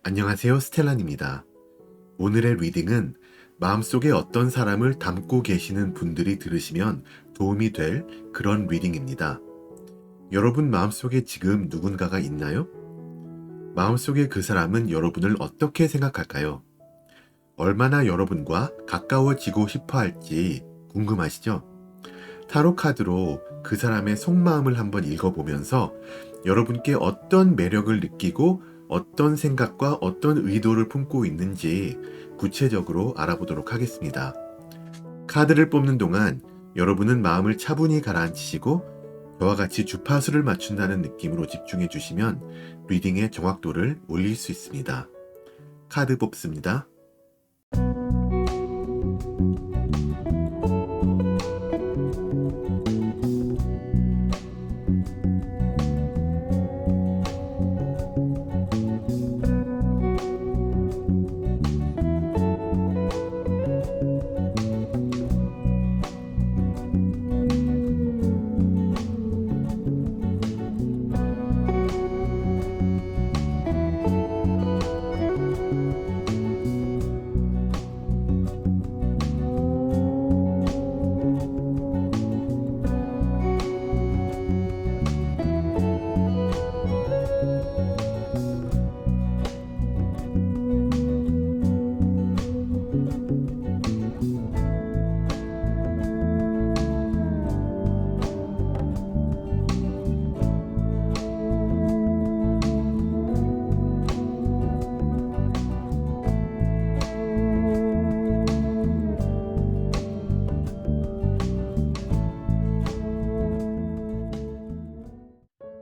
안녕하세요, 스텔란입니다. 오늘의 리딩은 마음속에 어떤 사람을 담고 계시는 분들이 들으시면 도움이 될 그런 리딩입니다. 여러분 마음속에 지금 누군가가 있나요? 마음속에 그 사람은 여러분을 어떻게 생각할까요? 얼마나 여러분과 가까워지고 싶어 할지 궁금하시죠? 타로 카드로 그 사람의 속마음을 한번 읽어보면서 여러분께 어떤 매력을 느끼고 어떤 생각과 어떤 의도를 품고 있는지 구체적으로 알아보도록 하겠습니다. 카드를 뽑는 동안 여러분은 마음을 차분히 가라앉히시고 저와 같이 주파수를 맞춘다는 느낌으로 집중해 주시면 리딩의 정확도를 올릴 수 있습니다. 카드 뽑습니다.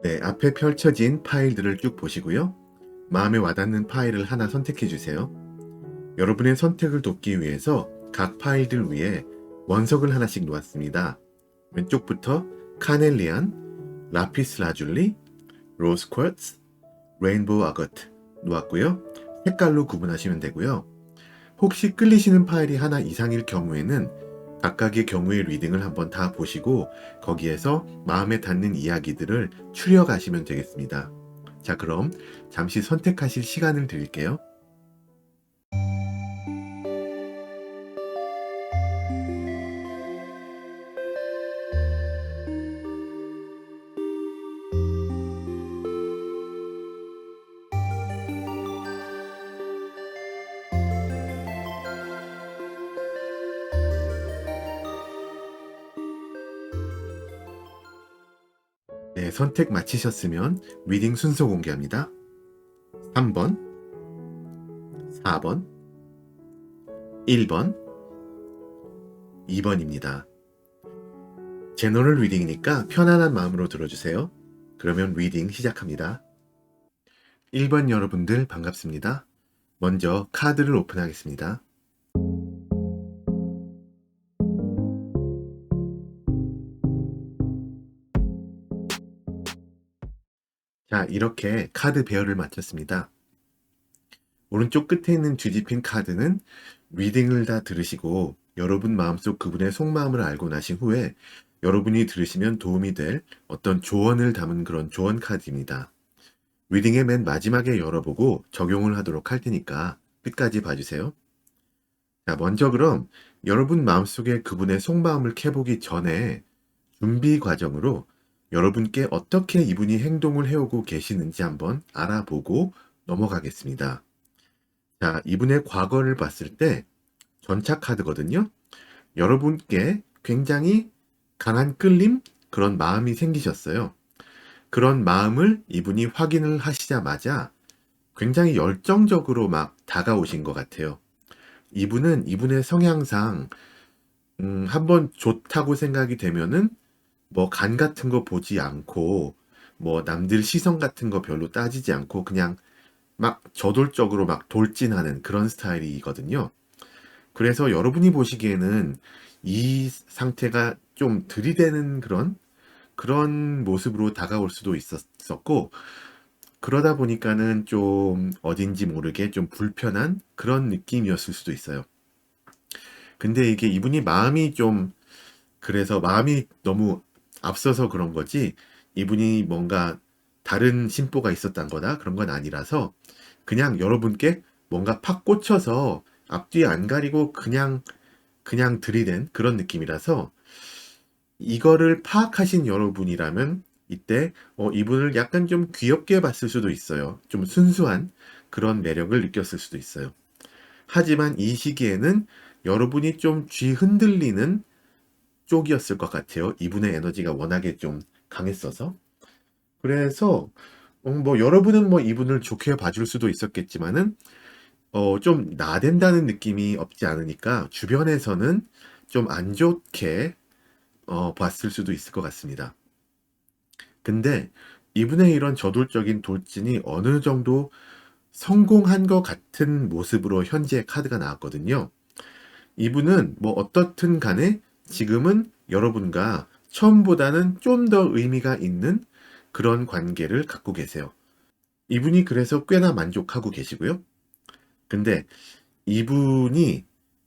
네, 앞에 펼쳐진 파일들을 쭉 보시고요. 마음에 와닿는 파일을 하나 선택해 주세요. 여러분의 선택을 돕기 위해서 각 파일들 위에 원석을 하나씩 놓았습니다. 왼쪽부터 카넬리안, 라피스 라줄리, 로즈 쿼츠, 레인보우 아거트 놓았고요. 색깔로 구분하시면 되고요. 혹시 끌리시는 파일이 하나 이상일 경우에는 각각의 경우의 리딩을 한번 다 보시고 거기에서 마음에 닿는 이야기들을 추려가시면 되겠습니다. 자, 그럼 잠시 선택하실 시간을 드릴게요. 네, 선택 마치셨으면 리딩 순서 공개합니다. 3번, 4번, 1번, 2번입니다. 제너럴 리딩이니까 편안한 마음으로 들어주세요. 그러면 리딩 시작합니다. 1번 여러분들 반갑습니다. 먼저 카드를 오픈하겠습니다. 자, 이렇게 카드 배열을 마쳤습니다. 오른쪽 끝에 있는 뒤집힌 카드는 리딩을 다 들으시고 여러분 마음속 그분의 속마음을 알고 나신 후에 여러분이 들으시면 도움이 될 어떤 조언을 담은 그런 조언 카드입니다. 리딩의 맨 마지막에 열어보고 적용을 하도록 할 테니까 끝까지 봐주세요. 자, 먼저 그럼 여러분 마음속에 그분의 속마음을 캐보기 전에 준비 과정으로 여러분께 어떻게 이분이 행동을 해오고 계시는지 한번 알아보고 넘어가겠습니다. 자, 이분의 과거를 봤을 때 전차 카드거든요. 여러분께 굉장히 강한 끌림? 그런 마음이 생기셨어요. 그런 마음을 이분이 확인을 하시자마자 굉장히 열정적으로 막 다가오신 것 같아요. 이분은 이분의 성향상 한번 좋다고 생각이 되면은 뭐 간 같은 거 보지 않고 뭐 남들 시선 같은 거 별로 따지지 않고 그냥 막 저돌적으로 막 돌진하는 그런 스타일이거든요. 그래서 여러분이 보시기에는 이 상태가 좀 들이대는 그런 모습으로 다가올 수도 있었고, 그러다 보니까는 좀 어딘지 모르게 좀 불편한 그런 느낌이었을 수도 있어요. 근데 이게 이분이 마음이 좀, 그래서 마음이 너무 앞서서 그런 거지, 이분이 뭔가 다른 심보가 있었던 거다? 그런 건 아니라서, 그냥 여러분께 뭔가 팍 꽂혀서 앞뒤 안 가리고 그냥 들이댄 그런 느낌이라서 이거를 파악하신 여러분이라면 이때 이분을 약간 좀 귀엽게 봤을 수도 있어요. 좀 순수한 그런 매력을 느꼈을 수도 있어요. 하지만 이 시기에는 여러분이 좀 쥐 흔들리는 쪽이었을 것 같아요. 이분의 에너지가 워낙에 좀 강했어서. 그래서 뭐 여러분은 뭐 이분을 좋게 봐줄 수도 있었겠지만은 좀 나댄다는 느낌이 없지 않으니까 주변에서는 좀 안 좋게 봤을 수도 있을 것 같습니다. 근데 이분의 이런 저돌적인 돌진이 어느 정도 성공한 것 같은 모습으로 현재 카드가 나왔거든요. 이분은 뭐 어떻든 간에 지금은 여러분과 처음보다는 좀 더 의미가 있는 그런 관계를 갖고 계세요. 이분이 그래서 꽤나 만족하고 계시고요. 근데 이분이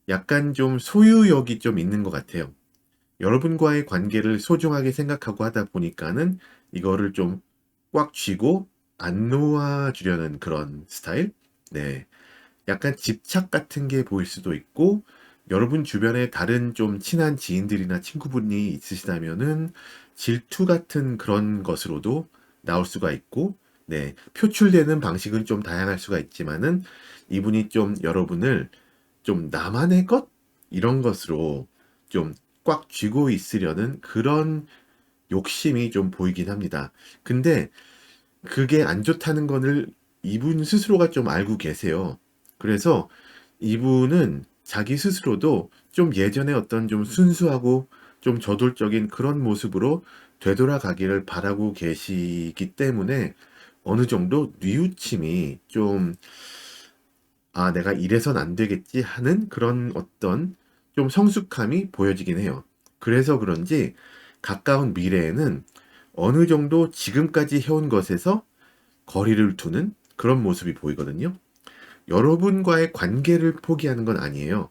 약간 좀 소유욕이 좀 있는 것 같아요. 여러분과의 관계를 소중하게 생각하고 하다 보니까는 이거를 좀 꽉 쥐고 안 놓아주려는 그런 스타일? 네. 약간 집착 같은 게 보일 수도 있고, 여러분 주변에 다른 좀 친한 지인들이나 친구분이 있으시다면은 질투 같은 그런 것으로도 나올 수가 있고, 네. 표출되는 방식은 좀 다양할 수가 있지만은 이분이 좀 여러분을 좀 나만의 것? 이런 것으로 좀 꽉 쥐고 있으려는 그런 욕심이 좀 보이긴 합니다. 근데 그게 안 좋다는 거를 이분 스스로가 좀 알고 계세요. 그래서 이분은 자기 스스로도 좀 예전에 어떤 좀 순수하고 좀 저돌적인 그런 모습으로 되돌아가기를 바라고 계시기 때문에 어느 정도 뉘우침이 좀, 아, 내가 이래선 안 되겠지 하는 그런 어떤 좀 성숙함이 보여지긴 해요. 그래서 그런지 가까운 미래에는 어느 정도 지금까지 해온 것에서 거리를 두는 그런 모습이 보이거든요. 여러분과의 관계를 포기하는 건 아니에요.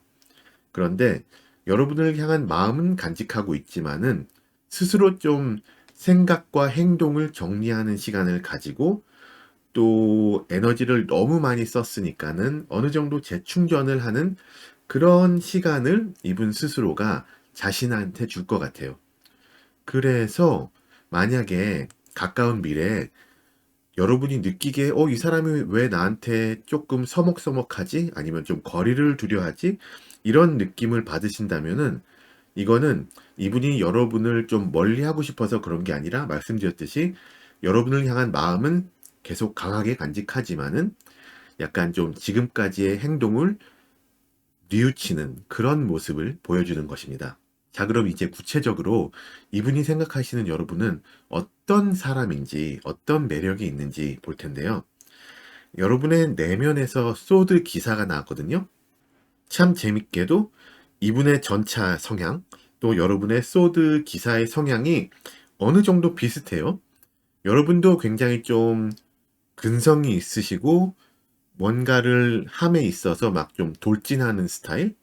그런데 여러분을 향한 마음은 간직하고 있지만은 스스로 좀 생각과 행동을 정리하는 시간을 가지고 또 에너지를 너무 많이 썼으니까는 어느 정도 재충전을 하는 그런 시간을 이분 스스로가 자신한테 줄 것 같아요. 그래서 만약에 가까운 미래에 여러분이 느끼기에 이 사람이 왜 나한테 조금 서먹서먹하지? 아니면 좀 거리를 두려 하지? 이런 느낌을 받으신다면은 이거는 이분이 여러분을 좀 멀리하고 싶어서 그런 게 아니라 말씀드렸듯이 여러분을 향한 마음은 계속 강하게 간직하지만은 약간 좀 지금까지의 행동을 뉘우치는 그런 모습을 보여주는 것입니다. 자, 그럼 이제 구체적으로 이분이 생각하시는 여러분은 어떤 사람인지, 어떤 매력이 있는지 볼 텐데요. 여러분의 내면에서 소드 기사가 나왔거든요. 참 재밌게도 이분의 전차 성향, 또 여러분의 소드 기사의 성향이 어느 정도 비슷해요. 여러분도 굉장히 좀 근성이 있으시고, 뭔가를 함에 있어서 막 좀 돌진하는 스타일?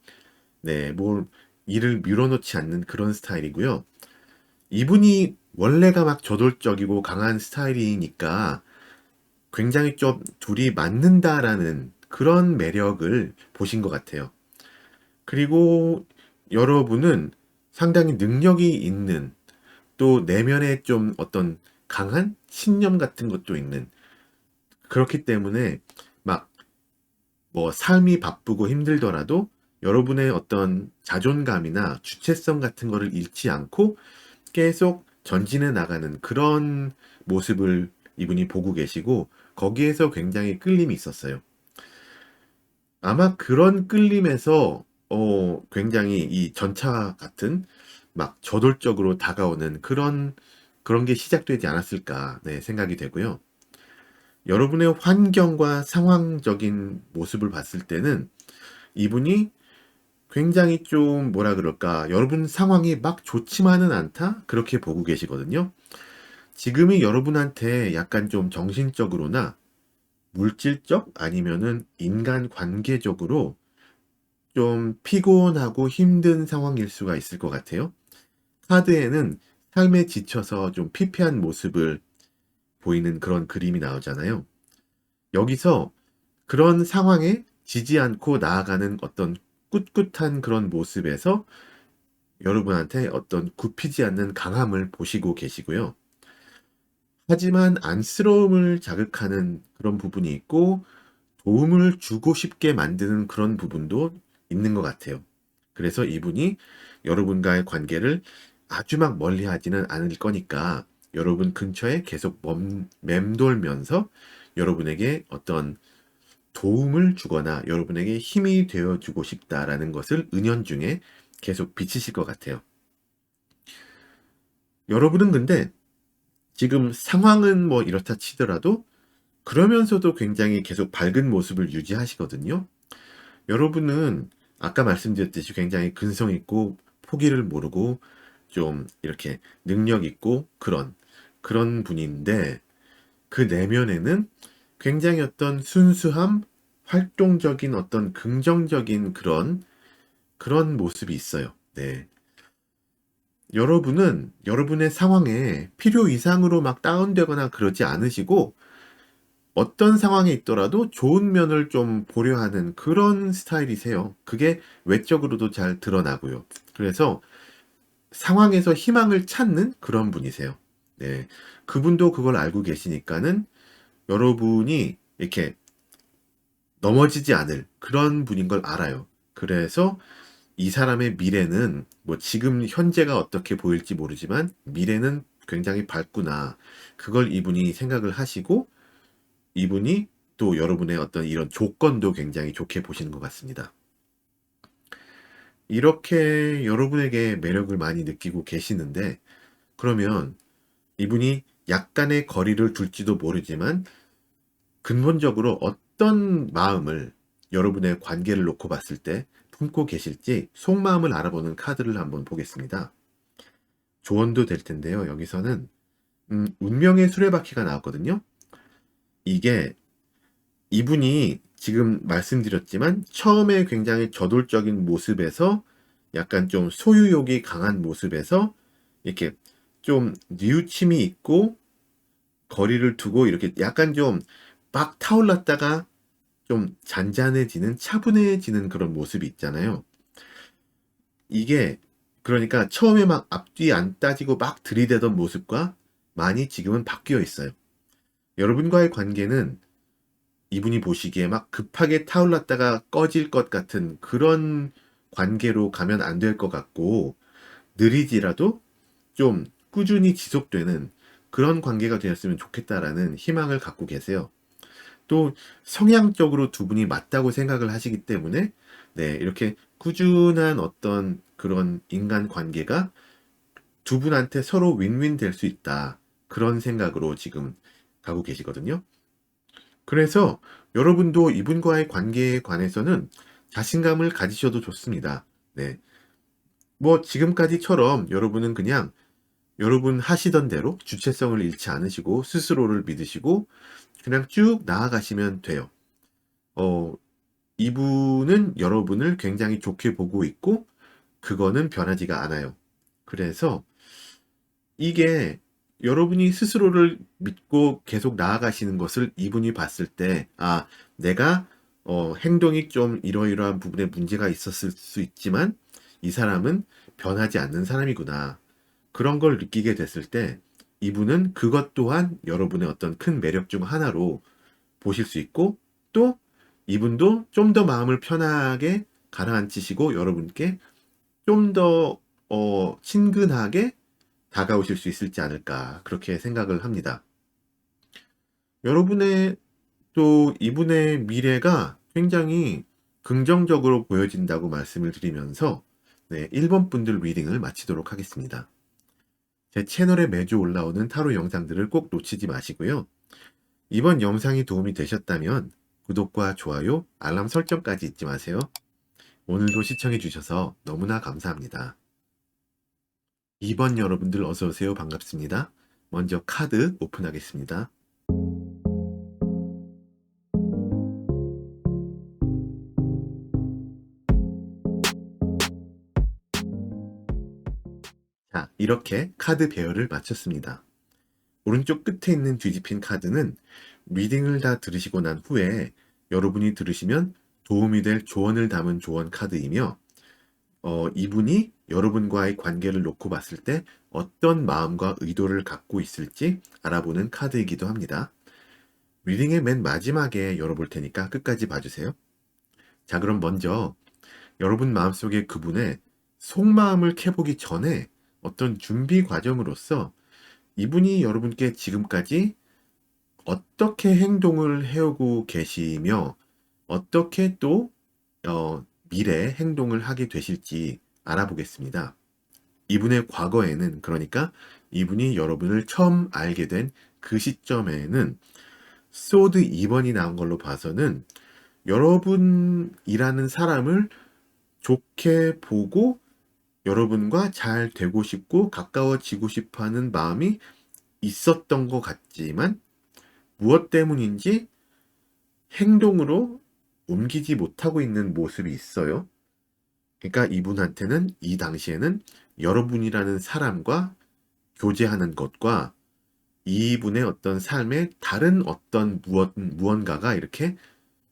네, 뭘 일을 밀어놓지 않는 그런 스타일이고요. 이분이 원래가 막 저돌적이고 강한 스타일이니까 굉장히 좀 둘이 맞는다라는 그런 매력을 보신 것 같아요. 그리고 여러분은 상당히 능력이 있는 또 내면에 좀 어떤 강한 신념 같은 것도 있는 그렇기 때문에 막 뭐 삶이 바쁘고 힘들더라도 여러분의 어떤 자존감이나 주체성 같은 거를 잃지 않고 계속 전진해 나가는 그런 모습을 이분이 보고 계시고 거기에서 굉장히 끌림이 있었어요. 아마 그런 끌림에서 굉장히 이 전차 같은 막 저돌적으로 다가오는 그런 게 시작되지 않았을까 네, 생각이 되고요. 여러분의 환경과 상황적인 모습을 봤을 때는 이분이 굉장히 좀 뭐라 그럴까 여러분 상황이 막 좋지만은 않다 그렇게 보고 계시거든요. 지금이 여러분한테 약간 좀 정신적으로나 물질적 아니면은 인간 관계적으로 좀 피곤하고 힘든 상황일 수가 있을 것 같아요. 카드에는 삶에 지쳐서 좀 피폐한 모습을 보이는 그런 그림이 나오잖아요. 여기서 그런 상황에 지지 않고 나아가는 어떤 꿋꿋한 그런 모습에서 여러분한테 어떤 굽히지 않는 강함을 보시고 계시고요. 하지만 안쓰러움을 자극하는 그런 부분이 있고 도움을 주고 싶게 만드는 그런 부분도 있는 것 같아요. 그래서 이분이 여러분과의 관계를 아주 막 멀리 하지는 않을 거니까 여러분 근처에 계속 맴돌면서 여러분에게 어떤 도움을 주거나 여러분에게 힘이 되어주고 싶다라는 것을 은연중에 계속 비치실 것 같아요. 여러분은 근데 지금 상황은 뭐 이렇다 치더라도 그러면서도 굉장히 계속 밝은 모습을 유지하시거든요. 여러분은 아까 말씀드렸듯이 굉장히 근성 있고 포기를 모르고 좀 이렇게 능력 있고 그런 분인데 그 내면에는 굉장히 어떤 순수함, 활동적인 어떤 긍정적인 그런 모습이 있어요. 네. 여러분은 여러분의 상황에 필요 이상으로 막 다운되거나 그러지 않으시고 어떤 상황에 있더라도 좋은 면을 좀 보려 하는 그런 스타일이세요. 그게 외적으로도 잘 드러나고요. 그래서 상황에서 희망을 찾는 그런 분이세요. 네. 그분도 그걸 알고 계시니까는 여러분이 이렇게 넘어지지 않을 그런 분인 걸 알아요. 그래서 이 사람의 미래는 뭐 지금 현재가 어떻게 보일지 모르지만 미래는 굉장히 밝구나. 그걸 이분이 생각을 하시고 이분이 또 여러분의 어떤 이런 조건도 굉장히 좋게 보시는 것 같습니다. 이렇게 여러분에게 매력을 많이 느끼고 계시는데 그러면 이분이 약간의 거리를 둘지도 모르지만 근본적으로 어떤 마음을 여러분의 관계를 놓고 봤을 때 품고 계실지 속마음을 알아보는 카드를 한번 보겠습니다. 조언도 될 텐데요. 여기서는 운명의 수레바퀴가 나왔거든요. 이게 이분이 지금 말씀드렸지만 처음에 굉장히 저돌적인 모습에서 약간 좀 소유욕이 강한 모습에서 이렇게 좀 뉘우침이 있고 거리를 두고 이렇게 약간 좀 막 타올랐다가 좀 잔잔해지는 차분해지는 그런 모습이 있잖아요. 이게 그러니까 처음에 막 앞뒤 안 따지고 막 들이대던 모습과 많이 지금은 바뀌어 있어요. 여러분과의 관계는 이분이 보시기에 막 급하게 타올랐다가 꺼질 것 같은 그런 관계로 가면 안 될 것 같고 느리지라도 좀 꾸준히 지속되는 그런 관계가 되었으면 좋겠다라는 희망을 갖고 계세요. 또 성향적으로 두 분이 맞다고 생각을 하시기 때문에 네, 이렇게 꾸준한 어떤 그런 인간 관계가 두 분한테 서로 윈윈 될 수 있다. 그런 생각으로 지금 가고 계시거든요. 그래서 여러분도 이분과의 관계에 관해서는 자신감을 가지셔도 좋습니다. 네. 뭐 지금까지처럼 여러분은 그냥 여러분 하시던 대로 주체성을 잃지 않으시고 스스로를 믿으시고 그냥 쭉 나아가시면 돼요. 어, 이분은 여러분을 굉장히 좋게 보고 있고 그거는 변하지가 않아요. 그래서 이게 여러분이 스스로를 믿고 계속 나아가시는 것을 이분이 봤을 때, 아, 내가 행동이 좀 이러이러한 부분에 문제가 있었을 수 있지만 이 사람은 변하지 않는 사람이구나. 그런 걸 느끼게 됐을 때 이분은 그것 또한 여러분의 어떤 큰 매력 중 하나로 보실 수 있고 또 이분도 좀 더 마음을 편하게 가라앉히시고 여러분께 좀 더 친근하게 다가오실 수 있을지 않을까 그렇게 생각을 합니다. 여러분의 또 이분의 미래가 굉장히 긍정적으로 보여진다고 말씀을 드리면서 네, 1번 분들 리딩을 마치도록 하겠습니다. 제 채널에 매주 올라오는 타로 영상들을 꼭 놓치지 마시고요. 이번 영상이 도움이 되셨다면 구독과 좋아요, 알람 설정까지 잊지 마세요. 오늘도 시청해주셔서 너무나 감사합니다. 2번 여러분들 어서오세요. 반갑습니다. 먼저 카드 오픈하겠습니다. 자, 이렇게 카드 배열을 마쳤습니다. 오른쪽 끝에 있는 뒤집힌 카드는 리딩을 다 들으시고 난 후에 여러분이 들으시면 도움이 될 조언을 담은 조언 카드이며, 이분이 여러분과의 관계를 놓고 봤을 때 어떤 마음과 의도를 갖고 있을지 알아보는 카드이기도 합니다. 리딩의 맨 마지막에 열어볼 테니까 끝까지 봐주세요. 자, 그럼 먼저 여러분 마음속에 그분의 속마음을 캐보기 전에 어떤 준비 과정으로서 이분이 여러분께 지금까지 어떻게 행동을 해오고 계시며 어떻게 또 미래에 행동을 하게 되실지 알아보겠습니다. 이분의 과거에는, 그러니까 이분이 여러분을 처음 알게 된 그 시점에는 소드 2번이 나온 걸로 봐서는 여러분이라는 사람을 좋게 보고 여러분과 잘 되고 싶고 가까워지고 싶어 하는 마음이 있었던 것 같지만 무엇 때문인지 행동으로 옮기지 못하고 있는 모습이 있어요. 그러니까 이분한테는 이 당시에는 여러분이라는 사람과 교제하는 것과 이분의 어떤 삶의 다른 어떤 무언가가 이렇게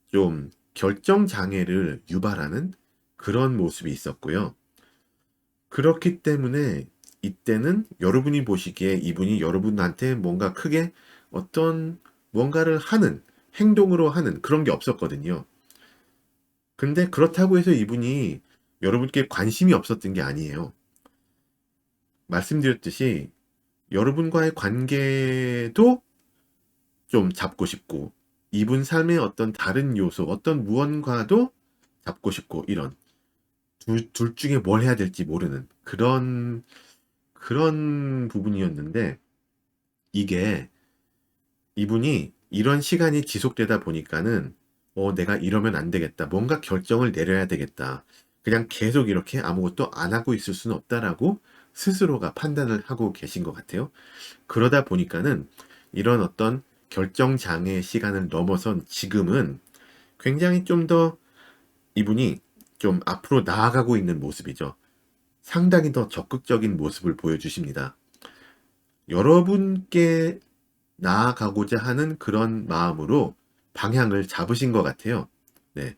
좀 결정 장애를 유발하는 그런 모습이 있었고요. 그렇기 때문에 이때는 여러분이 보시기에 이분이 여러분한테 뭔가 크게 어떤 뭔가를 하는, 행동으로 하는 그런 게 없었거든요. 근데 그렇다고 해서 이분이 여러분께 관심이 없었던 게 아니에요. 말씀드렸듯이 여러분과의 관계도 좀 잡고 싶고 이분 삶의 어떤 다른 요소, 어떤 무언가도 잡고 싶고 이런 둘 중에 뭘 해야 될지 모르는 그런 부분이었는데 이게 이분이 이런 시간이 지속되다 보니까는 내가 이러면 안 되겠다. 뭔가 결정을 내려야 되겠다. 그냥 계속 이렇게 아무것도 안 하고 있을 수는 없다라고 스스로가 판단을 하고 계신 것 같아요. 그러다 보니까는 이런 어떤 결정 장애의 시간을 넘어선 지금은 굉장히 좀 더 이분이 좀 앞으로 나아가고 있는 모습이죠. 상당히 더 적극적인 모습을 보여주십니다. 여러분께 나아가고자 하는 그런 마음으로 방향을 잡으신 것 같아요. 네.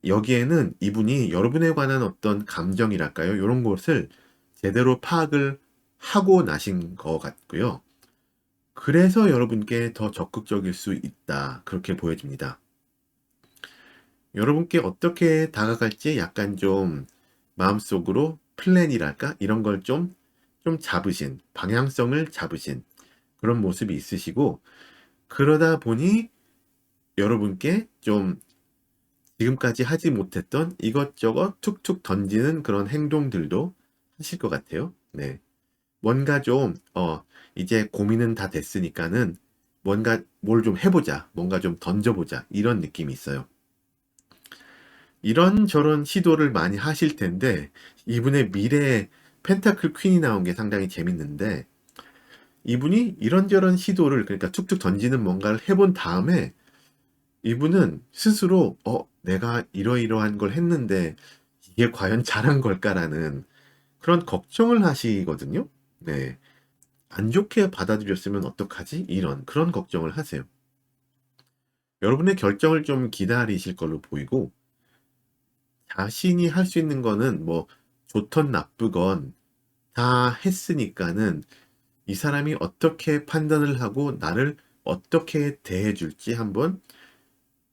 여기에는 이분이 여러분에 관한 어떤 감정이랄까요? 이런 것을 제대로 파악을 하고 나신 것 같고요. 그래서 여러분께 더 적극적일 수 있다. 그렇게 보여집니다. 여러분께 어떻게 다가갈지 약간 좀 마음속으로 플랜이랄까? 이런 걸 좀 잡으신, 방향성을 잡으신 그런 모습이 있으시고, 그러다 보니 여러분께 좀 지금까지 하지 못했던 이것저것 툭툭 던지는 그런 행동들도 하실 것 같아요. 네. 뭔가 좀, 이제 고민은 다 됐으니까는 뭔가 뭘 좀 해보자. 뭔가 좀 던져보자. 이런 느낌이 있어요. 이런저런 시도를 많이 하실 텐데, 이분의 미래의 펜타클 퀸이 나온 게 상당히 재밌는데, 이분이 이런저런 시도를, 그러니까 툭툭 던지는 뭔가를 해본 다음에, 이분은 스스로, 내가 이러이러한 걸 했는데, 이게 과연 잘한 걸까라는 그런 걱정을 하시거든요. 네. 안 좋게 받아들였으면 어떡하지? 이런 그런 걱정을 하세요. 여러분의 결정을 좀 기다리실 걸로 보이고 자신이 할 수 있는 거는 뭐 좋건 나쁘건 다 했으니까는 이 사람이 어떻게 판단을 하고 나를 어떻게 대해줄지 한번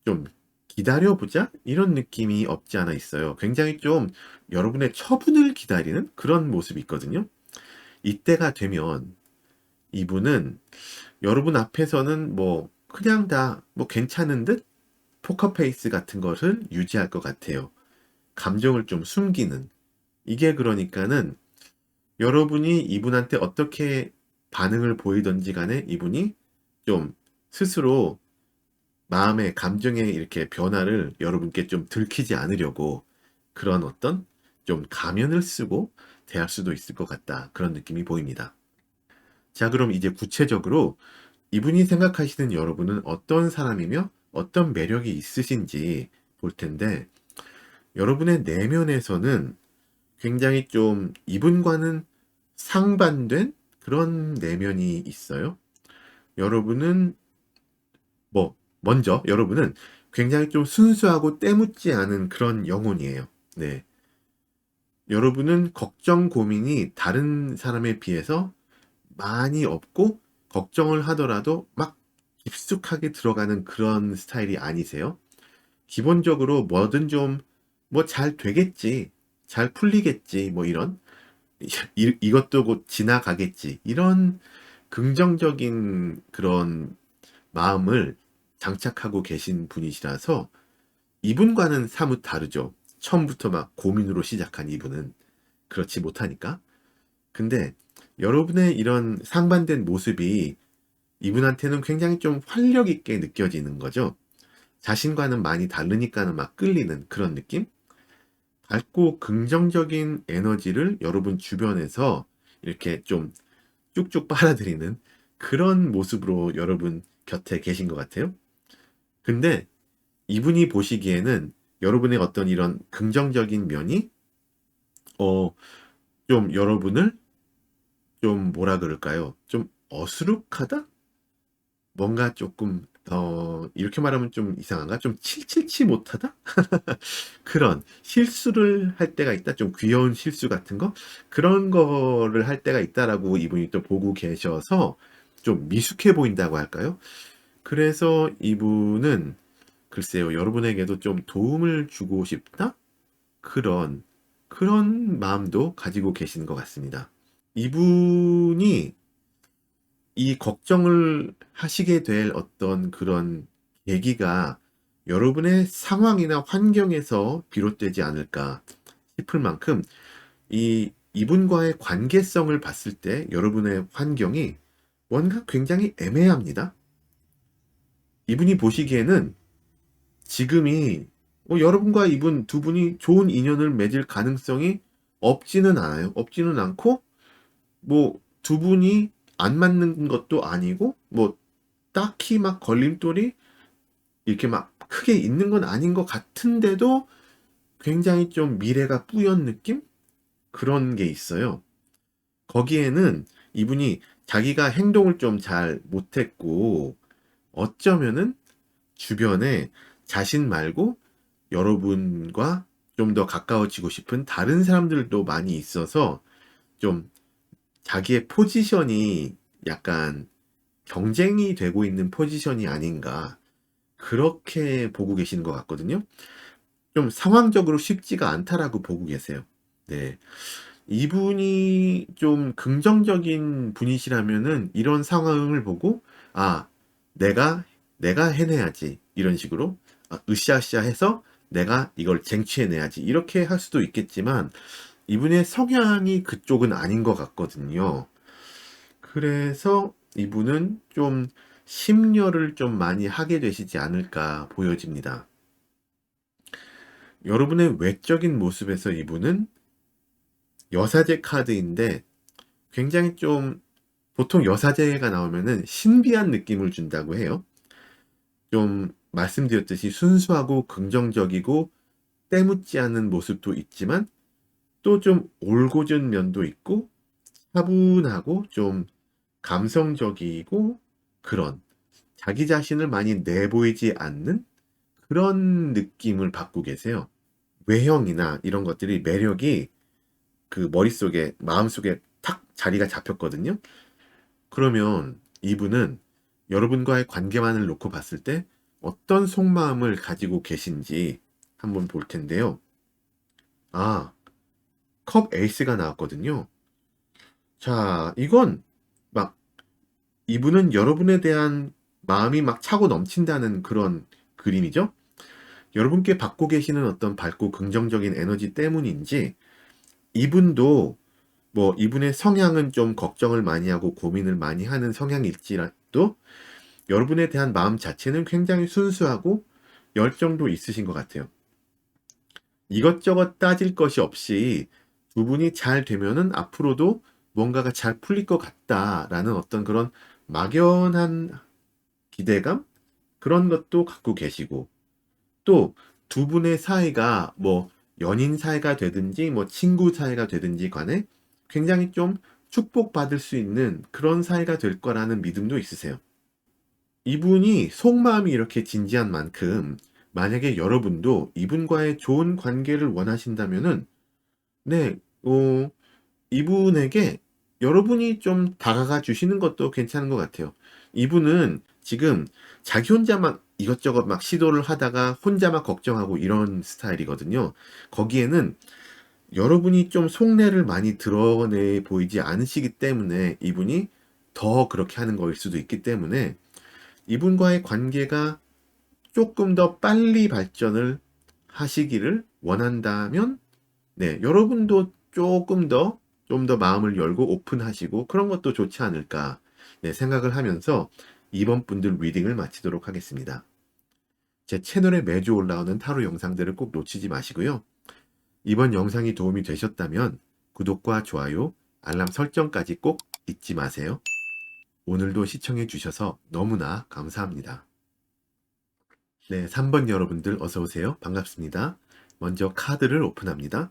좀 기다려보자? 이런 느낌이 없지 않아 있어요. 굉장히 좀 여러분의 처분을 기다리는 그런 모습이 있거든요. 이때가 되면 이분은 여러분 앞에서는 뭐 그냥 다 뭐 괜찮은 듯 포커페이스 같은 것을 유지할 것 같아요. 감정을 좀 숨기는. 이게 그러니까는 여러분이 이분한테 어떻게 반응을 보이던지 간에 이분이 좀 스스로 마음의 감정의 이렇게 변화를 여러분께 좀 들키지 않으려고 그런 어떤 좀 가면을 쓰고 대할 수도 있을 것 같다. 그런 느낌이 보입니다. 자, 그럼 이제 구체적으로 이분이 생각하시는 여러분은 어떤 사람이며 어떤 매력이 있으신지 볼 텐데, 여러분의 내면에서는 굉장히 좀 이분과는 상반된 그런 내면이 있어요. 여러분은, 먼저 여러분은 굉장히 좀 순수하고 때묻지 않은 그런 영혼이에요. 네. 여러분은 걱정, 고민이 다른 사람에 비해서 많이 없고, 걱정을 하더라도 막 깊숙하게 들어가는 그런 스타일이 아니세요. 기본적으로 뭐든 좀, 뭐 잘 되겠지, 잘 풀리겠지, 뭐 이런, 이것도 곧 지나가겠지, 이런 긍정적인 그런 마음을 장착하고 계신 분이시라서 이분과는 사뭇 다르죠. 처음부터 막 고민으로 시작한 이분은 그렇지 못하니까. 근데 여러분의 이런 상반된 모습이 이분한테는 굉장히 좀 활력 있게 느껴지는 거죠. 자신과는 많이 다르니까는 막 끌리는 그런 느낌? 밝고 긍정적인 에너지를 여러분 주변에서 이렇게 좀 쭉쭉 빨아들이는 그런 모습으로 여러분 곁에 계신 것 같아요. 근데 이분이 보시기에는 여러분의 어떤 이런 긍정적인 면이 어, 좀 여러분을 좀 뭐라 그럴까요? 좀 어수룩하다? 뭔가 조금 이렇게 말하면 좀 이상한가? 좀 칠칠치 못하다? 그런 실수를 할 때가 있다. 좀 귀여운 실수 같은 거? 그런 거를 할 때가 있다라고 이분이 또 보고 계셔서 좀 미숙해 보인다고 할까요? 그래서 이분은 글쎄요, 여러분에게도 좀 도움을 주고 싶다? 그런 마음도 가지고 계신 것 같습니다. 이분이 이 걱정을 하시게 될 어떤 그런 계기가 여러분의 상황이나 환경에서 비롯되지 않을까 싶을 만큼 이분과의 관계성을 봤을 때 여러분의 환경이 뭔가 굉장히 애매합니다. 이분이 보시기에는 지금이 여러분과 이분 두 분이 좋은 인연을 맺을 가능성이 없지는 않아요. 없지는 않고 뭐 두 분이 안 맞는 것도 아니고 뭐 딱히 막 걸림돌이 이렇게 막 크게 있는 건 아닌 것 같은데도 굉장히 좀 미래가 뿌연 느낌? 그런 게 있어요. 거기에는 이분이 자기가 행동을 좀 잘 못했고 어쩌면은 주변에 자신 말고 여러분과 좀 더 가까워지고 싶은 다른 사람들도 많이 있어서 좀 자기의 포지션이 약간 경쟁이 되고 있는 포지션이 아닌가 그렇게 보고 계시는 것 같거든요. 좀 상황적으로 쉽지가 않다라고 보고 계세요. 네. 이분이 좀 긍정적인 분이시라면은 이런 상황을 보고 아, 내가 내가 해내야지 이런 식으로 으쌰으쌰 해서 내가 이걸 쟁취해내야지 이렇게 할 수도 있겠지만 이분의 성향이 그쪽은 아닌 것 같거든요. 그래서 이분은 좀 심려를 좀 많이 하게 되시지 않을까 보여집니다. 여러분의 외적인 모습에서 이분은 여사제 카드인데 굉장히 좀 보통 여사제가 나오면은 신비한 느낌을 준다고 해요. 좀 말씀드렸듯이 순수하고 긍정적이고 때묻지 않은 모습도 있지만 또 좀 올곧은 면도 있고 차분하고 좀 감성적이고 그런 자기 자신을 많이 내보이지 않는 그런 느낌을 받고 계세요. 외형이나 이런 것들이 매력이 그 머릿속에, 마음속에 탁 자리가 잡혔거든요. 그러면 이분은 여러분과의 관계만을 놓고 봤을 때 어떤 속마음을 가지고 계신지 한번 볼 텐데요. 아, 컵 에이스가 나왔거든요. 자, 이건 막 이분은 여러분에 대한 마음이 막 차고 넘친다는 그런 그림이죠. 여러분께 받고 계시는 어떤 밝고 긍정적인 에너지 때문인지 이분도 뭐 이분의 성향은 좀 걱정을 많이 하고 고민을 많이 하는 성향일지라도 여러분에 대한 마음 자체는 굉장히 순수하고 열정도 있으신 것 같아요. 이것저것 따질 것이 없이 두 분이 잘 되면은 앞으로도 뭔가가 잘 풀릴 것 같다라는 어떤 그런 막연한 기대감? 그런 것도 갖고 계시고 또 두 분의 사이가 뭐 연인 사이가 되든지 뭐 친구 사이가 되든지 간에 굉장히 좀 축복받을 수 있는 그런 사이가 될 거라는 믿음도 있으세요. 이분이 속마음이 이렇게 진지한 만큼 만약에 여러분도 이분과의 좋은 관계를 원하신다면은, 네, 이분에게 여러분이 좀 다가가 주시는 것도 괜찮은 것 같아요. 이분은 지금 자기 혼자 막 이것저것 막 시도를 하다가 혼자 막 걱정하고 이런 스타일이거든요. 거기에는 여러분이 좀 속내를 많이 드러내 보이지 않으시기 때문에 이분이 더 그렇게 하는 거일 수도 있기 때문에 이분과의 관계가 조금 더 빨리 발전을 하시기를 원한다면, 네, 여러분도 조금 더, 좀 더 마음을 열고 오픈하시고 그런 것도 좋지 않을까, 네, 생각을 하면서 이번 분들 리딩을 마치도록 하겠습니다. 제 채널에 매주 올라오는 타로 영상들을 꼭 놓치지 마시고요. 이번 영상이 도움이 되셨다면 구독과 좋아요, 알람 설정까지 꼭 잊지 마세요. 오늘도 시청해 주셔서 너무나 감사합니다. 네, 3번 여러분들 어서 오세요. 반갑습니다. 먼저 카드를 오픈합니다.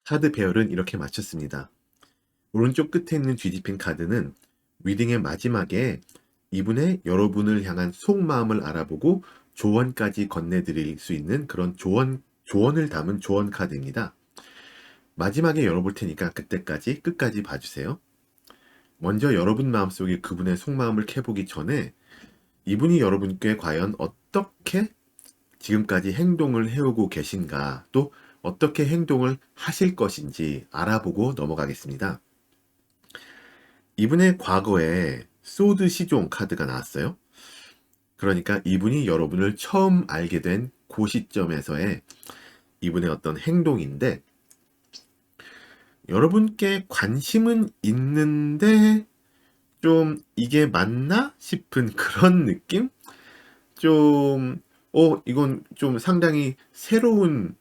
카드 배열은 이렇게 맞췄습니다. 오른쪽 끝에 있는 뒤집힌 카드는 리딩의 마지막에 이분의 여러분을 향한 속마음을 알아보고 조언까지 건네드릴 수 있는 그런 조언을 담은 조언 카드입니다. 마지막에 열어볼 테니까 그때까지 끝까지 봐주세요. 먼저 여러분 마음속에 그분의 속마음을 캐보기 전에 이분이 여러분께 과연 어떻게 지금까지 행동을 해오고 계신가, 또 어떻게 행동을 하실 것인지 알아보고 넘어가겠습니다. 이분의 과거에 소드 시종 카드가 나왔어요. 그러니까 이분이 여러분을 처음 알게 된 그 시점에서의 이분의 어떤 행동인데, 여러분께 관심은 있는데 좀 이게 맞나 싶은 그런 느낌? 좀, 이건 좀 상당히 새로운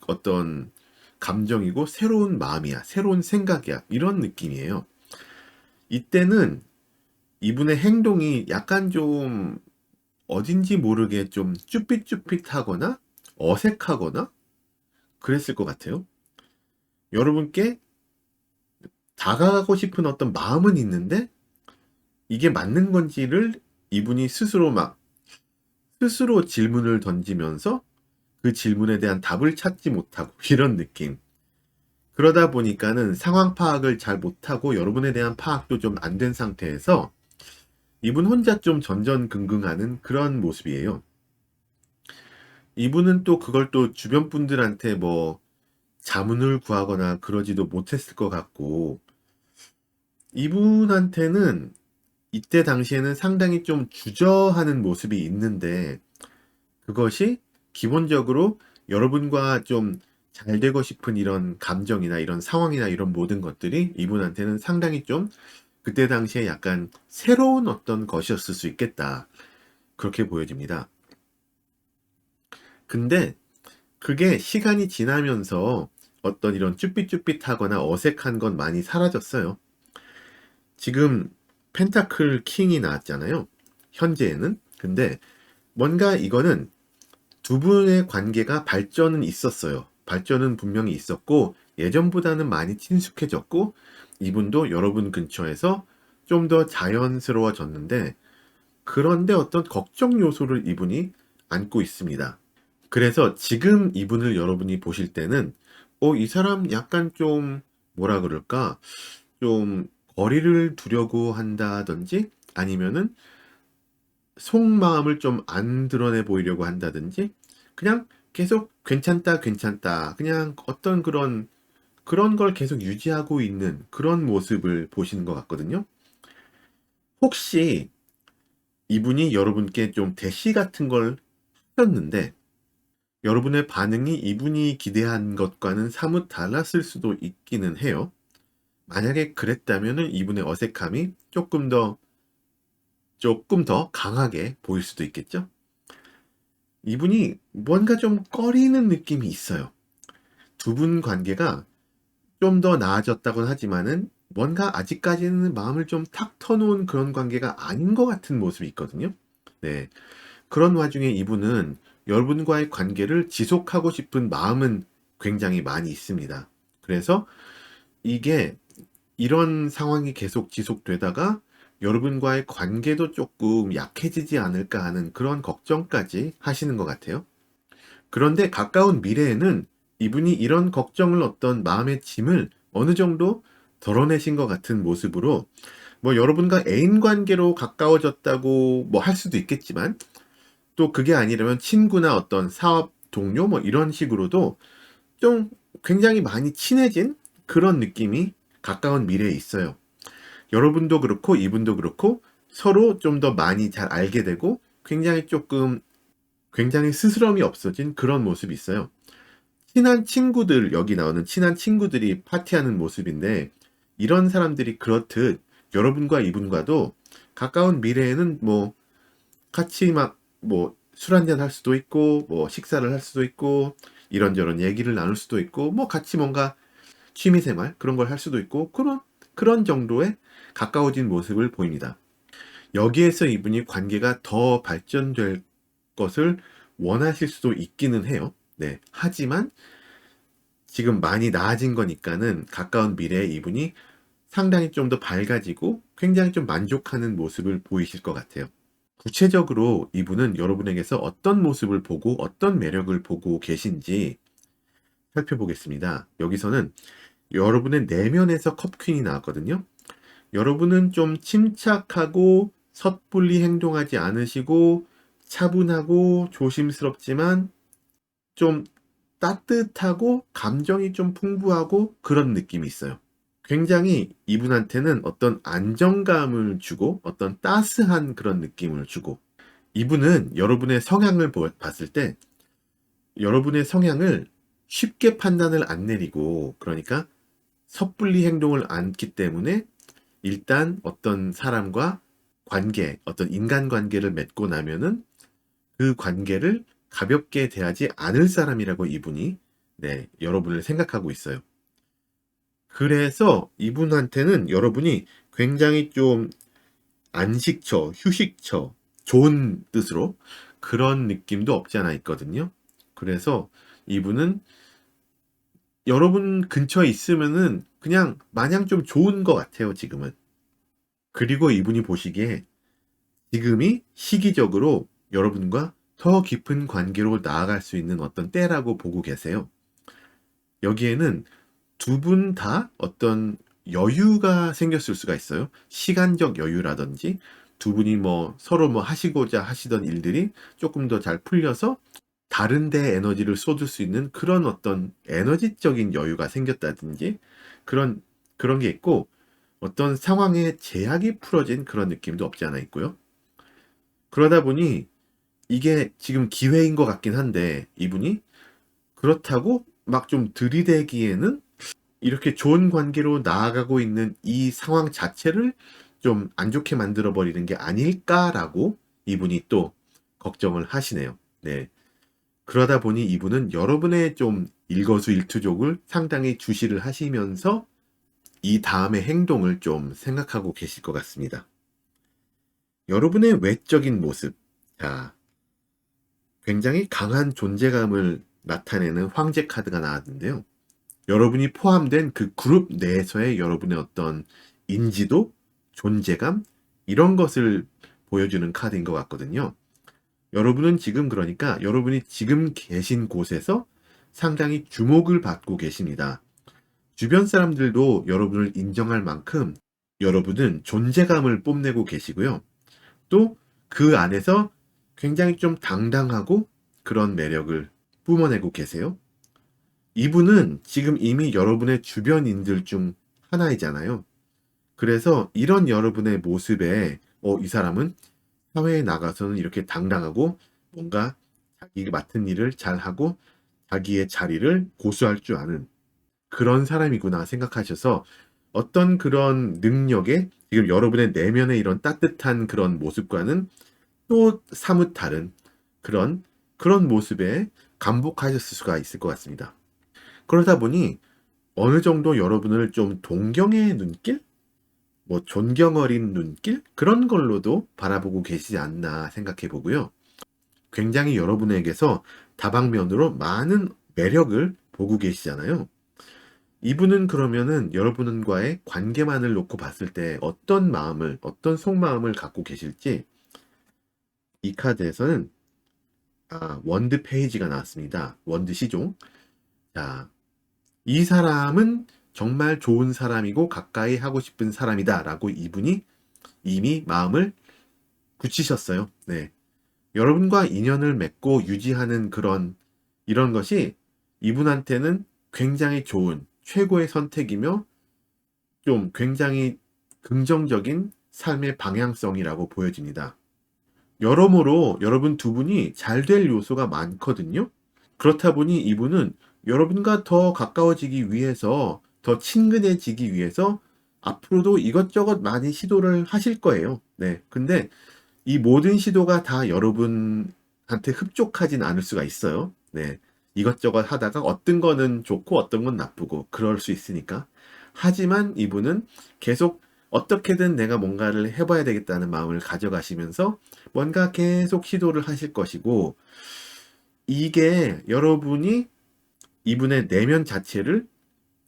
어떤 감정이고, 새로운 마음이야, 새로운 생각이야, 이런 느낌이에요. 이때는 이분의 행동이 약간 좀 어딘지 모르게 좀 쭈삣쭈삣하거나 어색하거나 그랬을 것 같아요. 여러분께 다가가고 싶은 어떤 마음은 있는데 이게 맞는 건지를 이분이 스스로 질문을 던지면서 그 질문에 대한 답을 찾지 못하고 이런 느낌. 그러다 보니까는 상황 파악을 잘 못하고 여러분에 대한 파악도 좀 안 된 상태에서 이분 혼자 좀 전전긍긍하는 그런 모습이에요. 이분은 또 그걸 또 주변 분들한테 뭐 자문을 구하거나 그러지도 못했을 것 같고, 이분한테는 이때 당시에는 상당히 좀 주저하는 모습이 있는데, 그것이 기본적으로 여러분과 좀 잘 되고 싶은 이런 감정이나 이런 상황이나 이런 모든 것들이 이분한테는 상당히 좀 그때 당시에 약간 새로운 어떤 것이었을 수 있겠다. 그렇게 보여집니다. 근데 그게 시간이 지나면서 어떤 이런 쭈삣쭈삣하거나 어색한 건 많이 사라졌어요. 지금 펜타클 킹이 나왔잖아요. 현재에는. 근데 뭔가 이거는 두 분의 관계가 발전은 있었어요. 발전은 분명히 있었고 예전보다는 많이 친숙해졌고 이분도 여러분 근처에서 좀 더 자연스러워졌는데, 그런데 어떤 걱정 요소를 이분이 안고 있습니다. 그래서 지금 이분을 여러분이 보실 때는 이 사람 약간 좀 뭐라 그럴까? 좀 거리를 두려고 한다든지 아니면은 속마음을 좀 안 드러내 보이려고 한다든지 그냥 계속 괜찮다, 괜찮다. 그냥 어떤 그런 걸 계속 유지하고 있는 그런 모습을 보시는 것 같거든요. 혹시 이분이 여러분께 좀 대시 같은 걸 하셨는데 여러분의 반응이 이분이 기대한 것과는 사뭇 달랐을 수도 있기는 해요. 만약에 그랬다면은 이분의 어색함이 조금 더 강하게 보일 수도 있겠죠? 이분이 뭔가 좀 꺼리는 느낌이 있어요. 두 분 관계가 좀 더 나아졌다고는 하지만은 뭔가 아직까지는 마음을 좀 탁 터놓은 그런 관계가 아닌 것 같은 모습이 있거든요. 네. 그런 와중에 이분은 여러분과의 관계를 지속하고 싶은 마음은 굉장히 많이 있습니다. 그래서 이게 이런 상황이 계속 지속되다가 여러분과의 관계도 조금 약해지지 않을까 하는 그런 걱정까지 하시는 것 같아요. 그런데 가까운 미래에는 이분이 이런 걱정을, 어떤 마음의 짐을 어느 정도 덜어내신 것 같은 모습으로, 뭐 여러분과 애인 관계로 가까워졌다고 뭐 할 수도 있겠지만, 또 그게 아니라면 친구나 어떤 사업 동료 뭐 이런 식으로도 좀 굉장히 많이 친해진 그런 느낌이 가까운 미래에 있어요. 여러분도 그렇고 이분도 그렇고 서로 좀 더 많이 잘 알게 되고 굉장히 스스럼이 없어진 그런 모습이 있어요. 친한 친구들, 여기 나오는 친한 친구들이 파티하는 모습인데, 이런 사람들이 그렇듯 여러분과 이분과도 가까운 미래에는 뭐 같이 막 뭐 술 한잔 할 수도 있고, 뭐 식사를 할 수도 있고, 이런저런 얘기를 나눌 수도 있고, 뭐 같이 뭔가 취미생활 그런 걸 할 수도 있고, 그런 정도의 가까워진 모습을 보입니다. 여기에서 이분이 관계가 더 발전될 것을 원하실 수도 있기는 해요. 네. 하지만 지금 많이 나아진 거니까는 가까운 미래에 이분이 상당히 좀 더 밝아지고 굉장히 좀 만족하는 모습을 보이실 것 같아요. 구체적으로 이분은 여러분에게서 어떤 모습을 보고 어떤 매력을 보고 계신지 살펴보겠습니다. 여기서는 여러분의 내면에서 컵퀸이 나왔거든요. 여러분은 좀 침착하고 섣불리 행동하지 않으시고 차분하고 조심스럽지만 좀 따뜻하고 감정이 좀 풍부하고 그런 느낌이 있어요. 굉장히 이분한테는 어떤 안정감을 주고 어떤 따스한 그런 느낌을 주고, 이분은 여러분의 성향을 봤을 때 여러분의 성향을 쉽게 판단을 안 내리고, 그러니까 섣불리 행동을 않기 때문에 일단 어떤 사람과 관계, 어떤 인간관계를 맺고 나면은 그 관계를 가볍게 대하지 않을 사람이라고 이분이, 네, 여러분을 생각하고 있어요. 그래서 이분한테는 여러분이 굉장히 좀 안식처, 휴식처, 좋은 뜻으로 그런 느낌도 없지 않아 있거든요. 그래서 이분은 여러분 근처에 있으면은 그냥 마냥 좀 좋은 것 같아요, 지금은. 그리고 이분이 보시기에 지금이 시기적으로 여러분과 더 깊은 관계로 나아갈 수 있는 어떤 때라고 보고 계세요. 여기에는 두 분 다 어떤 여유가 생겼을 수가 있어요. 시간적 여유라든지 두 분이 뭐 서로 뭐 하시고자 하시던 일들이 조금 더 잘 풀려서 다른 데 에너지를 쏟을 수 있는 그런 어떤 에너지적인 여유가 생겼다든지, 그런 그런 게 있고, 어떤 상황에 제약이 풀어진 그런 느낌도 없지 않아 있고요. 그러다 보니 이게 지금 기회인 것 같긴 한데, 이분이 그렇다고 막 좀 들이대기에는 이렇게 좋은 관계로 나아가고 있는 이 상황 자체를 좀 안 좋게 만들어 버리는 게 아닐까라고 이분이 또 걱정을 하시네요. 네. 그러다 보니 이분은 여러분의 좀 일거수일투족을 상당히 주시를 하시면서 이 다음의 행동을 좀 생각하고 계실 것 같습니다. 여러분의 외적인 모습. 자, 굉장히 강한 존재감을 나타내는 황제 카드가 나왔는데요. 여러분이 포함된 그 그룹 내에서의 여러분의 어떤 인지도, 존재감, 이런 것을 보여주는 카드인 것 같거든요. 여러분은 지금, 그러니까 여러분이 지금 계신 곳에서 상당히 주목을 받고 계십니다. 주변 사람들도 여러분을 인정할 만큼 여러분은 존재감을 뽐내고 계시고요. 또 그 안에서 굉장히 좀 당당하고 그런 매력을 뿜어내고 계세요. 이분은 지금 이미 여러분의 주변인들 중 하나이잖아요. 그래서 이런 여러분의 모습에, 이 사람은 사회에 나가서는 이렇게 당당하고 뭔가 자기가 맡은 일을 잘하고 자기의 자리를 고수할 줄 아는 그런 사람이구나 생각하셔서, 어떤 그런 능력에 지금 여러분의 내면의 이런 따뜻한 그런 모습과는 또 사뭇 다른 그런 모습에 감복하셨을 수가 있을 것 같습니다. 그러다 보니 어느 정도 여러분을 좀 동경의 눈길? 뭐 존경 어린 눈길? 그런 걸로도 바라보고 계시지 않나 생각해 보고요. 굉장히 여러분에게서 다방면으로 많은 매력을 보고 계시잖아요. 이분은 그러면은 여러분과의 관계만을 놓고 봤을 때 어떤 마음을, 어떤 속마음을 갖고 계실지 이 카드에서는 원드 페이지가 나왔습니다. 원드 시종. 자, 이 사람은 정말 좋은 사람이고 가까이 하고 싶은 사람이다 라고 이분이 이미 마음을 굳히셨어요. 네. 여러분과 인연을 맺고 유지하는 이런 것이 이분한테는 굉장히 좋은 최고의 선택이며 좀 굉장히 긍정적인 삶의 방향성이라고 보여집니다. 여러모로 여러분 두 분이 잘 될 요소가 많거든요. 그렇다 보니 이분은 여러분과 더 가까워지기 위해서, 더 친근해지기 위해서 앞으로도 이것저것 많이 시도를 하실 거예요. 네. 근데 이 모든 시도가 다 여러분한테 흡족하진 않을 수가 있어요. 네. 이것저것 하다가 어떤 거는 좋고 어떤 건 나쁘고 그럴 수 있으니까. 하지만 이분은 계속 어떻게든 내가 뭔가를 해봐야 되겠다는 마음을 가져가시면서 뭔가 계속 시도를 하실 것이고, 이게 여러분이 이분의 내면 자체를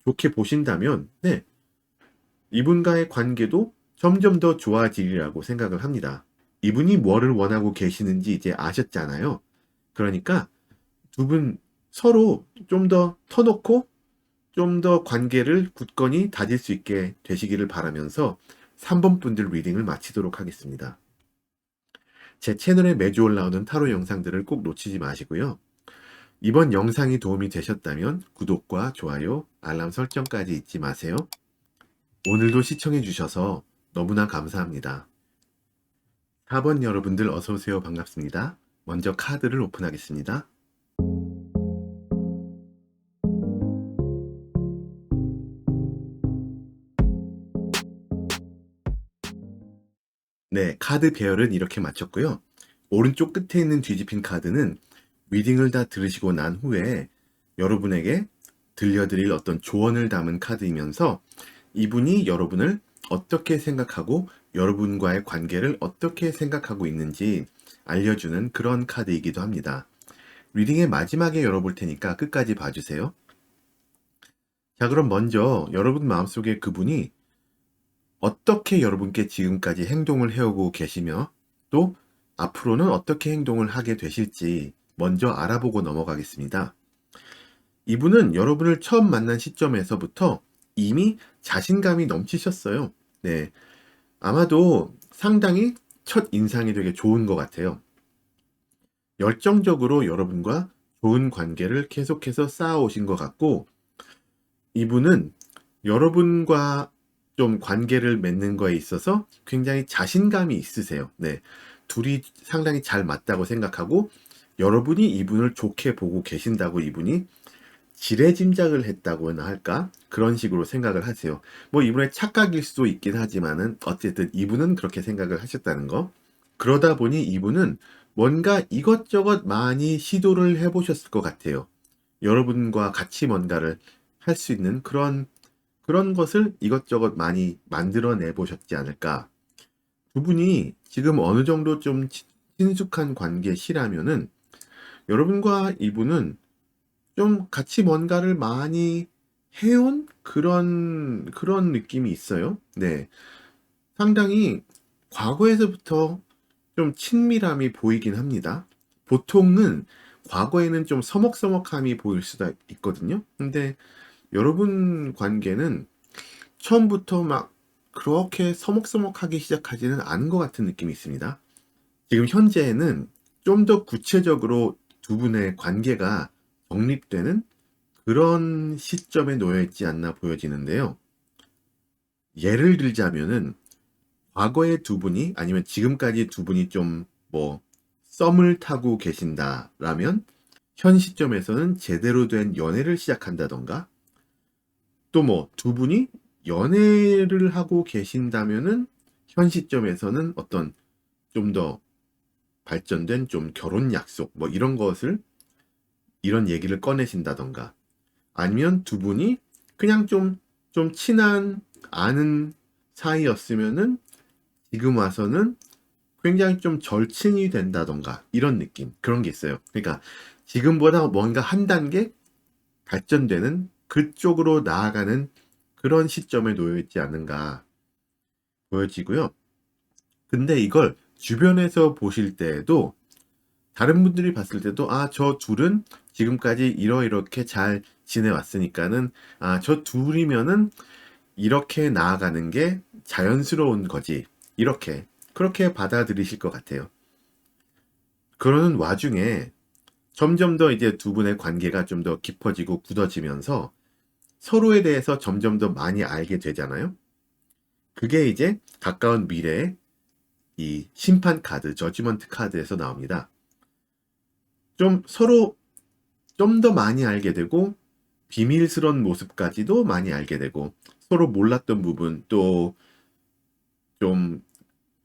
좋게 보신다면, 네, 이분과의 관계도 점점 더 좋아지리라고 생각을 합니다. 이분이 뭐를 원하고 계시는지 이제 아셨잖아요. 그러니까 두 분 서로 좀 더 터놓고 좀 더 관계를 굳건히 다질 수 있게 되시기를 바라면서 3번 분들 리딩을 마치도록 하겠습니다. 제 채널에 매주 올라오는 타로 영상들을 꼭 놓치지 마시고요. 이번 영상이 도움이 되셨다면 구독과 좋아요, 알람 설정까지 잊지 마세요. 오늘도 시청해 주셔서 너무나 감사합니다. 4번 여러분들 어서오세요. 반갑습니다. 먼저 카드를 오픈하겠습니다. 네, 카드 배열은 이렇게 마쳤고요. 오른쪽 끝에 있는 뒤집힌 카드는 리딩을 다 들으시고 난 후에 여러분에게 들려드릴 어떤 조언을 담은 카드이면서 이분이 여러분을 어떻게 생각하고 여러분과의 관계를 어떻게 생각하고 있는지 알려주는 그런 카드이기도 합니다. 리딩의 마지막에 열어볼 테니까 끝까지 봐주세요. 자, 그럼 먼저 여러분 마음속에 그분이 어떻게 여러분께 지금까지 행동을 해오고 계시며 또 앞으로는 어떻게 행동을 하게 되실지 먼저 알아보고 넘어가겠습니다. 이분은 여러분을 처음 만난 시점에서부터 이미 자신감이 넘치셨어요. 네. 아마도 상당히 첫 인상이 되게 좋은 것 같아요. 열정적으로 여러분과 좋은 관계를 계속해서 쌓아오신 것 같고, 이분은 여러분과 좀 관계를 맺는 거에 있어서 굉장히 자신감이 있으세요. 네. 둘이 상당히 잘 맞다고 생각하고, 여러분이 이분을 좋게 보고 계신다고 이분이 지레짐작을 했다고나 할까? 그런 식으로 생각을 하세요. 뭐 이분의 착각일 수도 있긴 하지만은 어쨌든 이분은 그렇게 생각을 하셨다는 거. 그러다 보니 이분은 뭔가 이것저것 많이 시도를 해보셨을 것 같아요. 여러분과 같이 뭔가를 할 수 있는 그런 것을 이것저것 많이 만들어내 보셨지 않을까. 두 분이 지금 어느 정도 좀 친숙한 관계시라면은 여러분과 이분은 좀 같이 뭔가를 많이 해온 그런 느낌이 있어요. 네. 상당히 과거에서부터 좀 친밀함이 보이긴 합니다. 보통은 과거에는 좀 서먹서먹함이 보일 수도 있거든요. 근데 여러분 관계는 처음부터 막 그렇게 서먹서먹하게 시작하지는 않은 것 같은 느낌이 있습니다. 지금 현재는 좀 더 구체적으로 두 분의 관계가 정립되는 그런 시점에 놓여 있지 않나 보여지는데요. 예를 들자면은 과거의 두 분이 아니면 지금까지 두 분이 좀 뭐 썸을 타고 계신다라면 현 시점에서는 제대로 된 연애를 시작한다던가, 또 뭐 두 분이 연애를 하고 계신다면은 현 시점에서는 어떤 좀 더 발전된 좀 결혼 약속 뭐 이런 얘기를 꺼내신다던가, 아니면 두 분이 그냥 좀 친한 아는 사이였으면은 지금 와서는 굉장히 좀 절친이 된다던가 이런 느낌, 그런 게 있어요. 그러니까 지금보다 뭔가 한 단계 발전되는 그쪽으로 나아가는 그런 시점에 놓여 있지 않는가 보여지고요. 근데 이걸 주변에서 보실 때에도 다른 분들이 봤을 때도 저 둘은 지금까지 이렇게 잘 지내왔으니까는 저 둘이면은 이렇게 나아가는 게 자연스러운 거지. 그렇게 받아들이실 것 같아요. 그러는 와중에 점점 더 이제 두 분의 관계가 좀 더 깊어지고 굳어지면서 서로에 대해서 점점 더 많이 알게 되잖아요. 그게 이제 가까운 미래에 이 심판 카드, 저지먼트 카드에서 나옵니다. 좀 서로 좀 더 많이 알게 되고 비밀스러운 모습까지도 많이 알게 되고 서로 몰랐던 부분 또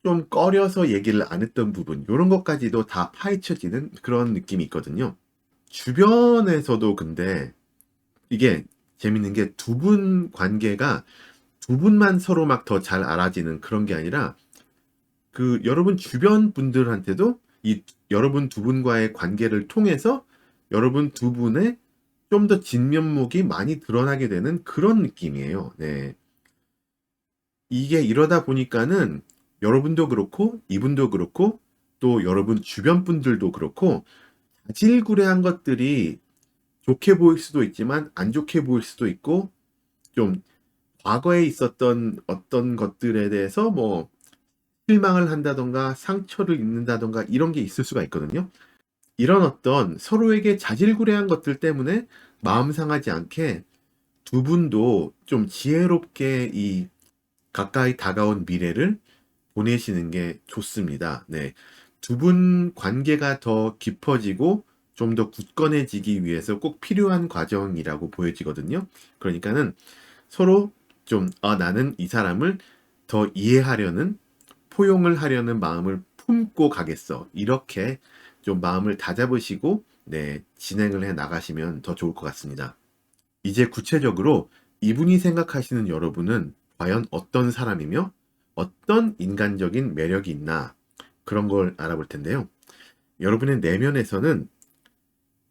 좀 꺼려서 얘기를 안 했던 부분 이런 것까지도 다 파헤쳐지는 그런 느낌이 있거든요. 주변에서도 근데 이게 재밌는 게 두 분 관계가 두 분만 서로 막 더 잘 알아지는 그런 게 아니라 그 여러분 주변 분들한테도 이 여러분 두 분과의 관계를 통해서 여러분 두 분의 좀 더 진면목이 많이 드러나게 되는 그런 느낌이에요. 네. 이게 이러다 보니까는 여러분도 그렇고 이분도 그렇고 또 여러분 주변 분들도 그렇고 자질구레한 것들이 좋게 보일 수도 있지만 안 좋게 보일 수도 있고 좀 과거에 있었던 어떤 것들에 대해서 뭐 실망을 한다던가 상처를 입는다던가 이런 게 있을 수가 있거든요. 이런 어떤 서로에게 자질구레한 것들 때문에 마음 상하지 않게 두 분도 좀 지혜롭게 이 가까이 다가온 미래를 보내시는 게 좋습니다. 네. 두 분 관계가 더 깊어지고 좀 더 굳건해지기 위해서 꼭 필요한 과정이라고 보여지거든요. 그러니까는 서로 좀, 나는 이 사람을 더 이해하려는, 포용을 하려는 마음을 품고 가겠어. 이렇게 좀 마음을 다잡으시고, 네, 진행을 해 나가시면 더 좋을 것 같습니다. 이제 구체적으로 이분이 생각하시는 여러분은 과연 어떤 사람이며 어떤 인간적인 매력이 있나 그런 걸 알아볼 텐데요. 여러분의 내면에서는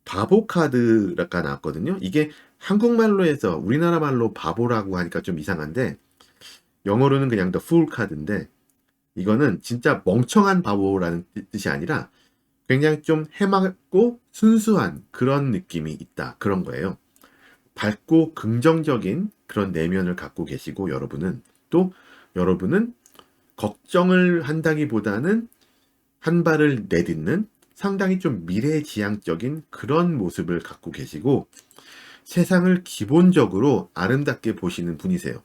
바보 카드가 나왔거든요. 이게 한국말로 해서 우리나라 말로 바보라고 하니까 좀 이상한데 영어로는 그냥 The Fool 카드인데 이거는 진짜 멍청한 바보라는 뜻이 아니라 굉장히 좀 해맑고 순수한 그런 느낌이 있다. 그런 거예요. 밝고 긍정적인 그런 내면을 갖고 계시고 또 여러분은 걱정을 한다기보다는 한 발을 내딛는 상당히 좀 미래지향적인 그런 모습을 갖고 계시고 세상을 기본적으로 아름답게 보시는 분이세요.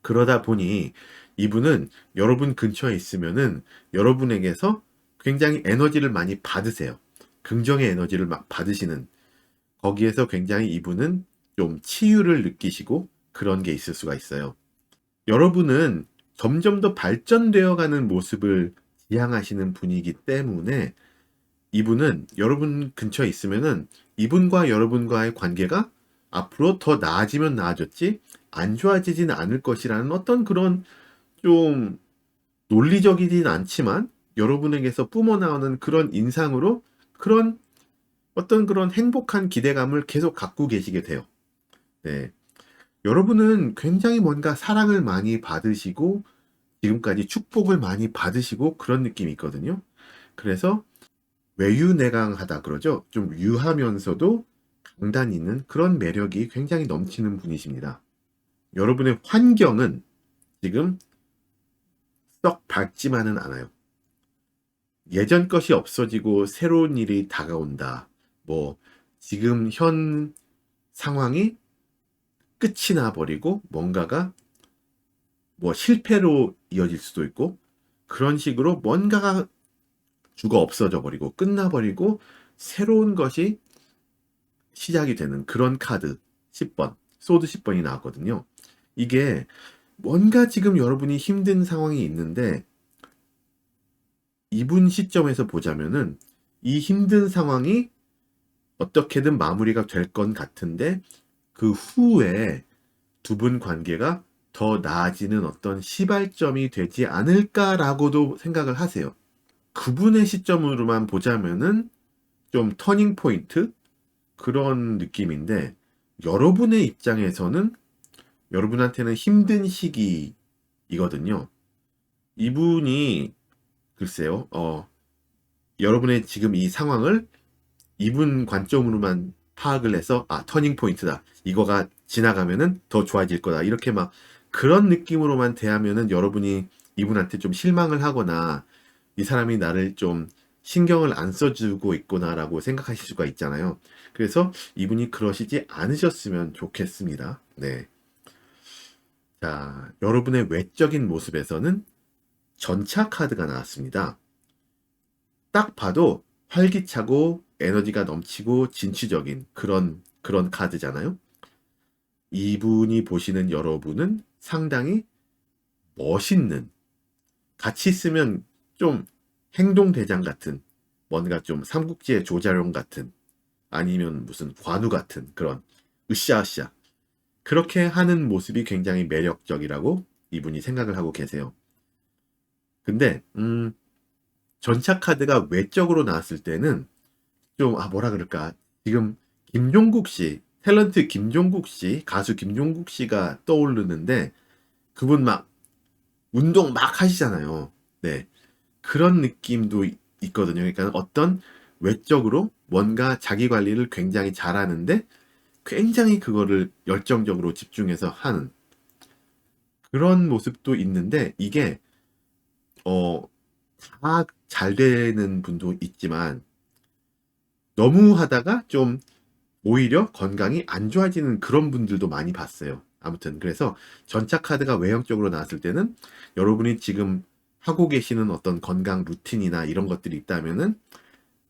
그러다 보니 이분은 여러분 근처에 있으면은 여러분에게서 굉장히 에너지를 많이 받으세요. 긍정의 에너지를 막 받으시는 거기에서 굉장히 이분은 좀 치유를 느끼시고 그런 게 있을 수가 있어요. 여러분은 점점 더 발전되어 가는 모습을 지향하시는 분이기 때문에 이분은 여러분 근처에 있으면은 이분과 여러분과의 관계가 앞으로 더 나아지면 나아졌지 안 좋아지지는 않을 것이라는 어떤 그런 좀 논리적이진 않지만 여러분에게서 뿜어나오는 그런 인상으로 그런 어떤 그런 행복한 기대감을 계속 갖고 계시게 돼요. 네. 여러분은 굉장히 뭔가 사랑을 많이 받으시고 지금까지 축복을 많이 받으시고 그런 느낌이 있거든요. 그래서 외유내강하다 그러죠. 좀 유하면서도 강단 있는 그런 매력이 굉장히 넘치는 분이십니다. 여러분의 환경은 지금 썩 밝지만은 않아요. 예전 것이 없어지고 새로운 일이 다가온다. 뭐 지금 현 상황이 끝이 나버리고 뭔가가 뭐 실패로 이어질 수도 있고 그런 식으로 뭔가가 죽어 없어져 버리고 끝나버리고 새로운 것이 시작이 되는 그런 카드 10번, 소드 10번이 나왔거든요. 이게 뭔가 지금 여러분이 힘든 상황이 있는데 이분 시점에서 보자면은 이 힘든 상황이 어떻게든 마무리가 될 건 같은데 그 후에 두 분 관계가 더 나아지는 어떤 시발점이 되지 않을까라고도 생각을 하세요. 그분의 시점으로만 보자면은 좀 터닝 포인트 그런 느낌인데 여러분의 입장에서는 여러분한테는 힘든 시기이거든요. 이분이 글쎄요, 여러분의 지금 이 상황을 이분 관점으로만 파악을 해서 터닝 포인트다. 이거가 지나가면은 더 좋아질 거다. 이렇게 막 그런 느낌으로만 대하면은 여러분이 이분한테 좀 실망을 하거나 이 사람이 나를 좀 신경을 안 써주고 있구나라고 생각하실 수가 있잖아요. 그래서 이분이 그러시지 않으셨으면 좋겠습니다. 네. 자, 여러분의 외적인 모습에서는 전차 카드가 나왔습니다. 딱 봐도 활기차고 에너지가 넘치고 진취적인 그런 카드잖아요. 이분이 보시는 여러분은 상당히 멋있는, 같이 쓰면 좀 행동대장 같은, 뭔가 좀 삼국지의 조자룡 같은, 아니면 무슨 관우 같은 그런 으쌰으쌰 그렇게 하는 모습이 굉장히 매력적이라고 이분이 생각을 하고 계세요. 근데 전차 카드가 외적으로 나왔을 때는 좀 뭐라 그럴까, 지금 김종국 씨, 탤런트 김종국 씨, 가수 김종국 씨가 떠오르는데 그분 막 운동 막 하시잖아요. 네. 그런 느낌도 있거든요. 그러니까 어떤 외적으로 뭔가 자기 관리를 굉장히 잘하는데 굉장히 그거를 열정적으로 집중해서 하는 그런 모습도 있는데, 이게 다 잘 되는 분도 있지만 너무 하다가 좀 오히려 건강이 안 좋아지는 그런 분들도 많이 봤어요. 아무튼 그래서 전차 카드가 외형적으로 나왔을 때는 여러분이 지금 하고 계시는 어떤 건강 루틴이나 이런 것들이 있다면은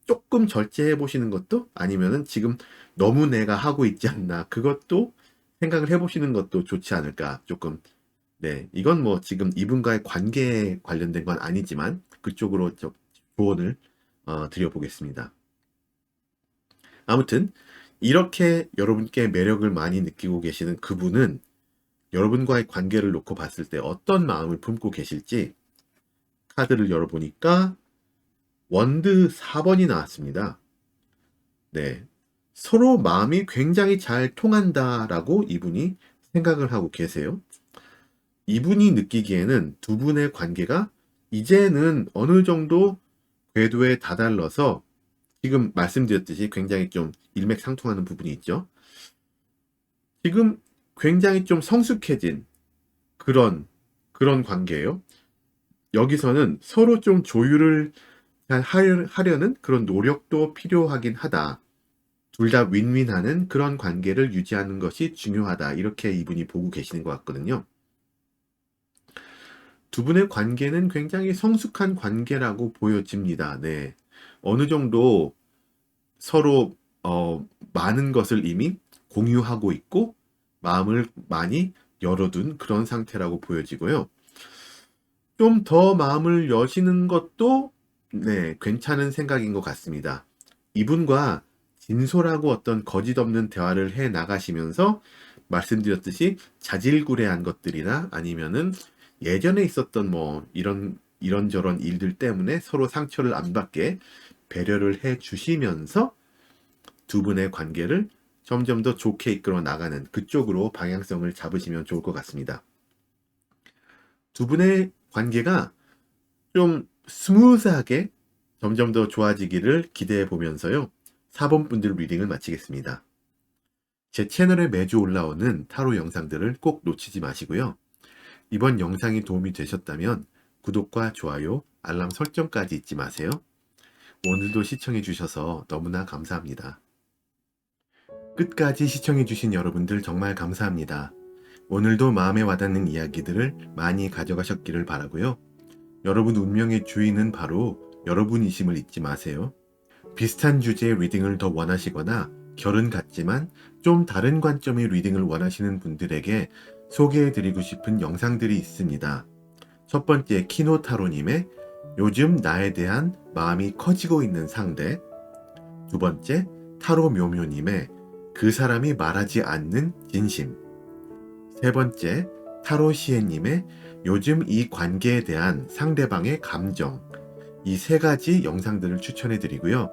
조금 절제해 보시는 것도, 아니면은 지금 너무 내가 하고 있지 않나 그것도 생각을 해 보시는 것도 좋지 않을까 조금. 네, 이건 뭐 지금 이분과의 관계에 관련된 건 아니지만 그쪽으로 조언을 드려보겠습니다. 아무튼 이렇게 여러분께 매력을 많이 느끼고 계시는 그분은 여러분과의 관계를 놓고 봤을 때 어떤 마음을 품고 계실지 카드를 열어보니까 원드 4번이 나왔습니다. 네, 서로 마음이 굉장히 잘 통한다라고 이분이 생각을 하고 계세요. 이분이 느끼기에는 두 분의 관계가 이제는 어느 정도 궤도에 다달라서, 지금 말씀드렸듯이 굉장히 좀 일맥상통하는 부분이 있죠. 지금 굉장히 좀 성숙해진 그런 관계예요. 여기서는 서로 좀 조율을 잘 하려는 그런 노력도 필요하긴 하다. 둘 다 윈윈하는 그런 관계를 유지하는 것이 중요하다. 이렇게 이분이 보고 계시는 것 같거든요. 두 분의 관계는 굉장히 성숙한 관계라고 보여집니다. 네. 어느 정도 서로 많은 것을 이미 공유하고 있고 마음을 많이 열어둔 그런 상태라고 보여지고요. 좀 더 마음을 여시는 것도 네, 괜찮은 생각인 것 같습니다. 이분과 진솔하고 어떤 거짓 없는 대화를 해 나가시면서 말씀드렸듯이 자질구레한 것들이나 아니면은 예전에 있었던 뭐 이런저런 일들 때문에 서로 상처를 안 받게 배려를 해 주시면서 두 분의 관계를 점점 더 좋게 이끌어 나가는 그쪽으로 방향성을 잡으시면 좋을 것 같습니다. 두 분의 관계가 좀 스무스하게 점점 더 좋아지기를 기대해 보면서요. 4번 분들 리딩을 마치겠습니다. 제 채널에 매주 올라오는 타로 영상들을 꼭 놓치지 마시고요. 이번 영상이 도움이 되셨다면 구독과 좋아요, 알람 설정까지 잊지 마세요. 오늘도 시청해 주셔서 너무나 감사합니다. 끝까지 시청해 주신 여러분들 정말 감사합니다. 오늘도 마음에 와닿는 이야기들을 많이 가져가셨기를 바라고요. 여러분 운명의 주인은 바로 여러분이심을 잊지 마세요. 비슷한 주제의 리딩을 더 원하시거나 결은 같지만 좀 다른 관점의 리딩을 원하시는 분들에게 소개해드리고 싶은 영상들이 있습니다. 첫 번째 키노타로님의 요즘 나에 대한 마음이 커지고 있는 상대, 두 번째 타로묘묘님의 그 사람이 말하지 않는 진심, 세 번째 타로시에님의 요즘 이 관계에 대한 상대방의 감정, 이 세 가지 영상들을 추천해 드리고요.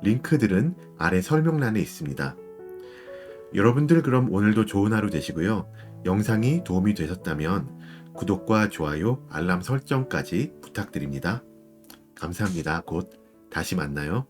링크들은 아래 설명란에 있습니다. 여러분들 그럼 오늘도 좋은 하루 되시고요. 영상이 도움이 되셨다면 구독과 좋아요, 알람 설정까지 부탁드립니다. 감사합니다. 곧 다시 만나요.